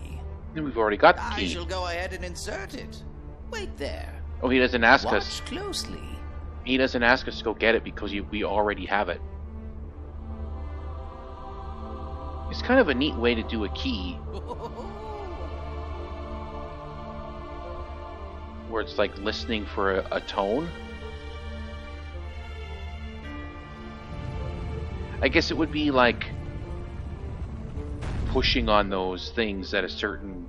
And we've already got the I key. shall go ahead and insert it. Wait there. Oh, he doesn't ask Watch us. closely. He doesn't ask us to go get it because we already have it. It's kind of a neat way to do a key. Where it's like listening for a tone. I guess it would be like pushing on those things at a certain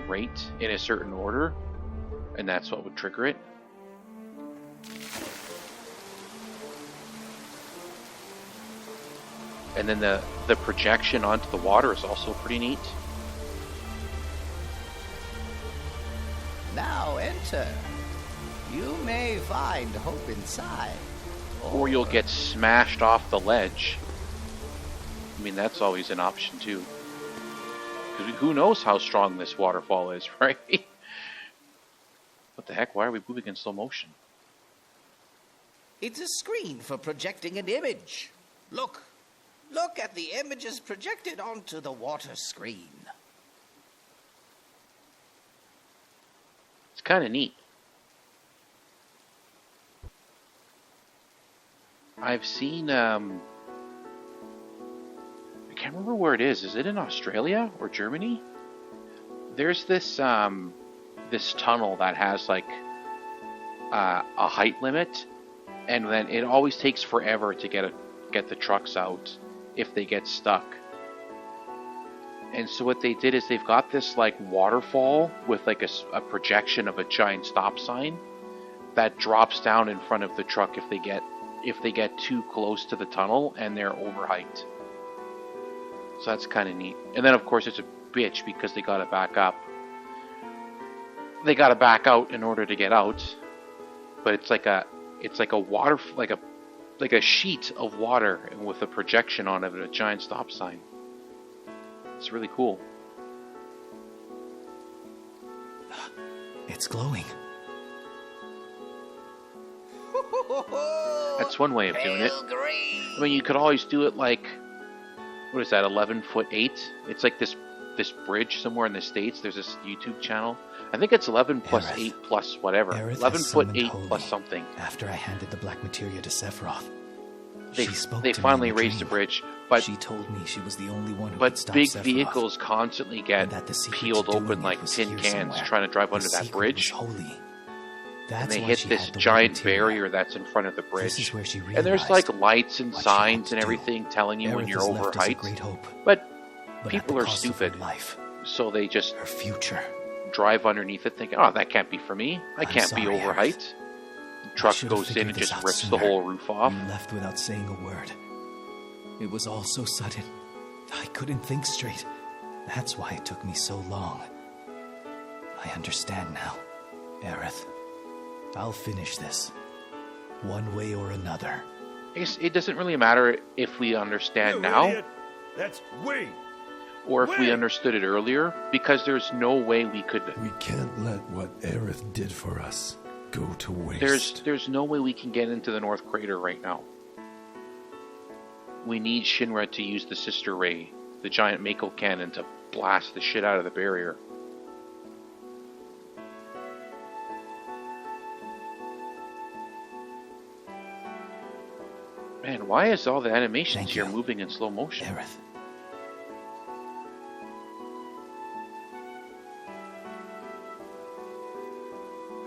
rate in a certain order, and that's what would trigger it. And then the projection onto the water is also pretty neat. Now enter. You may find hope inside. Or you'll get smashed off the ledge. I mean, that's always an option too. Because who knows how strong this waterfall is, right? What the heck? Why are we moving in slow motion? It's a screen for projecting an image. Look. Look at the images projected onto the water screen. It's kind of neat. I've seen, I can't remember where it is. Is it in Australia or Germany? There's this, this tunnel that has like a height limit, and then it always takes forever to get the trucks out if they get stuck. And so what they did is they've got this like waterfall with like a projection of a giant stop sign that drops down in front of the truck if they get too close to the tunnel and they're overhyped. So that's kind of neat. And then of course it's a bitch because they gotta back up. They gotta back out in order to get out. But it's like a like a sheet of water with a projection on it and a giant stop sign. It's really cool. It's glowing. That's one way of doing it. I mean, you could always do it like, what is that, 11'8"? It's like this bridge somewhere in the States. There's this YouTube channel. I think it's 11 plus Aerith. 8 plus whatever. Aerith 11'8" plus something. After I handed the black materia to Sephiroth, They she finally raised the bridge, but she told me she was the only one who but could stop big Sephiroth. vehicles constantly get peeled open like tin cans trying to drive under that bridge. Holy. And That's they why hit she this had the giant materia. barrier that's in front of the bridge. This is where she And there's realized like lights and what she had signs to and do. everything telling you when Aerith you're has over left us a height. great hope. But But people at are the cost of her stupid. life. So they just her future. drive underneath it thinking, oh, that can't be for me. I can't sorry, be over Aerith. height. I Truck should have goes in figured and this just out rips the sooner. whole roof off. You left without saying a word. It was all so sudden. I couldn't think straight. That's why it took me so long. I understand now, Aerith. I'll finish this. One way or another. I guess it doesn't really matter if we understand You now idiot. That's we. or if we understood it earlier, because there's no way we could. We can't let what Aerith did for us go to waste. There's no way we can get into the North Crater right now. We need Shinra to use the Sister Ray, the giant Mako cannon, to blast the shit out of the barrier. Man, why is all the animations here moving in slow motion? Aerith.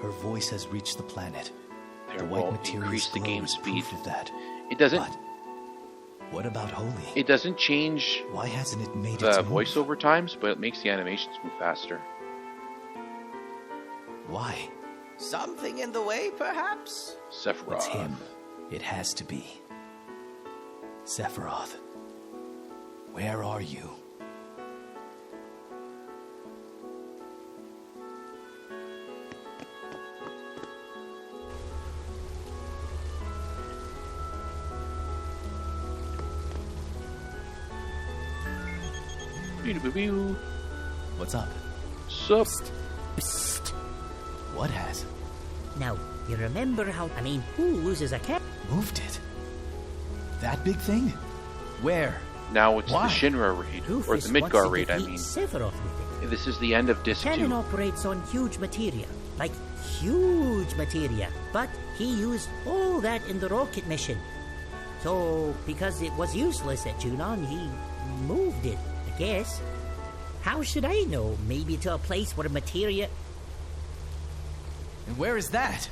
Her voice has reached the planet. There, The white will material's increase the glow game is speed. proof of that. It doesn't. But what about Holy? It doesn't change Why hasn't it made the its move? voiceover times, but it makes the animations move faster. Why? Something in the way, perhaps? Sephiroth. It's him. It has to be. Sephiroth. Where are you? What's up? Sup? Psst. What has? Now, you remember how, who loses a cat? Moved it. That big thing? Where? Now it's Why? the Shinra raid, or the Rufus Midgar wants to raid, I defeat mean. Sephiroth with it. This is the end of Disc 2. Cannon operates on huge materia, like huge materia, but he used all that in the rocket mission. So, because it was useless at Junon, he moved it, I guess. How should I know? Maybe to a place where materia... And where is that?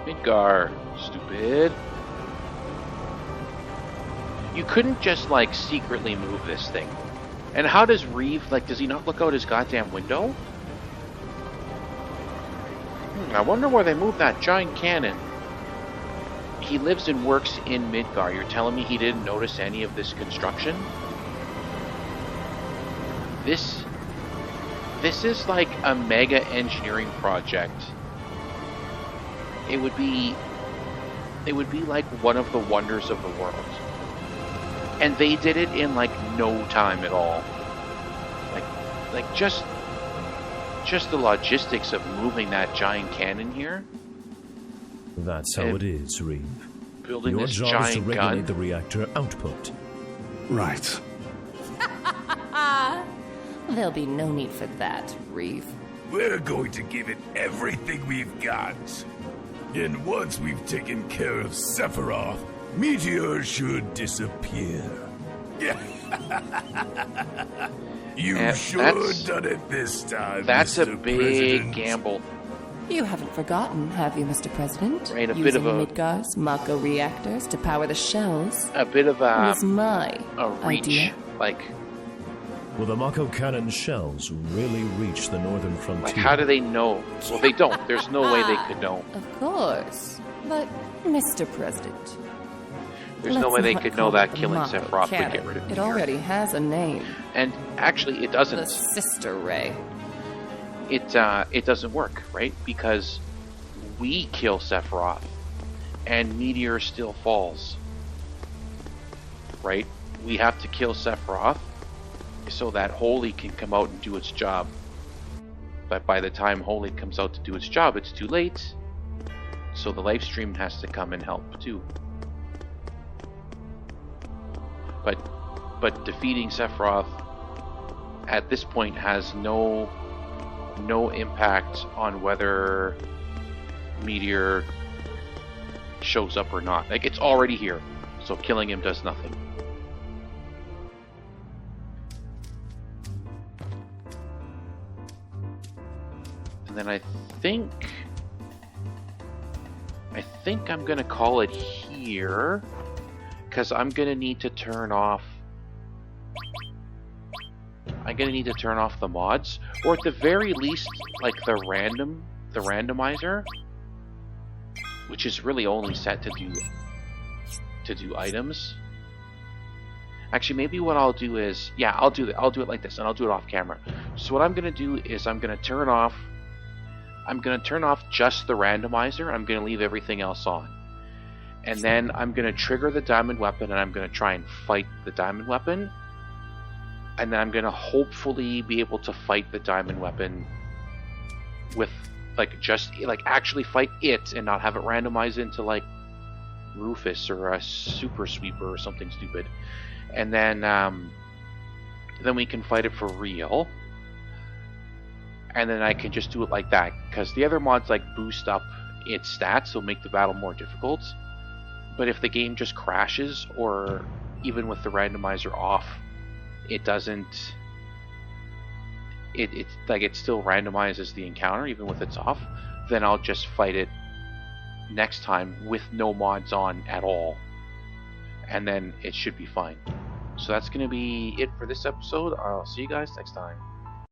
Midgar, stupid. You couldn't just, like, secretly move this thing. And how does Reeve, like, does he not look out his goddamn window? I wonder where they moved that giant cannon. He lives and works in Midgar. You're telling me he didn't notice any of this construction? This is like a mega engineering project. It would be like one of the wonders of the world. And they did it in like no time at all. Like just the logistics of moving that giant cannon here. That's how it is, Reeve. Building Your this job is to giant regulate gun. the reactor output. Right. There'll be no need for that, Reeve. We're going to give it everything we've got. And once we've taken care of Sephiroth, Meteor should disappear. You sure done it this time, That's Mr. a big President. gamble. You haven't forgotten, have you, Mr. President? Right, a Using bit of a- Midgar's Mako reactors to power the shells. A bit of was my a reach, idea. like Will the Mako cannon shells really reach the northern frontier? Like, how do they know? Well, they don't. There's no way they could know. Of course. But, Mr. President... There's no let's way they not could call know that it the killing Mako Sephiroth would cannon. get rid of It Meteor. already has a name. And actually, it doesn't. The Sister Ray. It doesn't work, right? Because we kill Sephiroth, and Meteor still falls. Right? We have to kill Sephiroth so that Holy can come out and do its job. But by the time Holy comes out to do its job, it's too late. So the live stream has to come and help too. But defeating Sephiroth at this point has no impact on whether Meteor shows up or not. Like, it's already here, so killing him does nothing. And then I think I'm gonna call it here, because I'm gonna need to turn off the mods, or at the very least, like the randomizer, which is really only set to do items. Actually, maybe what I'll do is, yeah, I'll do it like this, and I'll do it off camera. So what I'm gonna do is I'm gonna turn off just the randomizer. I'm gonna leave everything else on, and then I'm gonna trigger the diamond weapon, and I'm gonna try and fight the diamond weapon. And then I'm gonna hopefully be able to fight the diamond weapon with actually fight it and not have it randomized into like Rufus or a super sweeper or something stupid. And then we can fight it for real. And then I can just do it like that, because the other mods like boost up its stats, so make the battle more difficult. But if the game just crashes, or even with the randomizer off, it doesn't. It still randomizes the encounter even with it's off. Then I'll just fight it next time with no mods on at all, and then it should be fine. So that's gonna be it for this episode. I'll see you guys next time.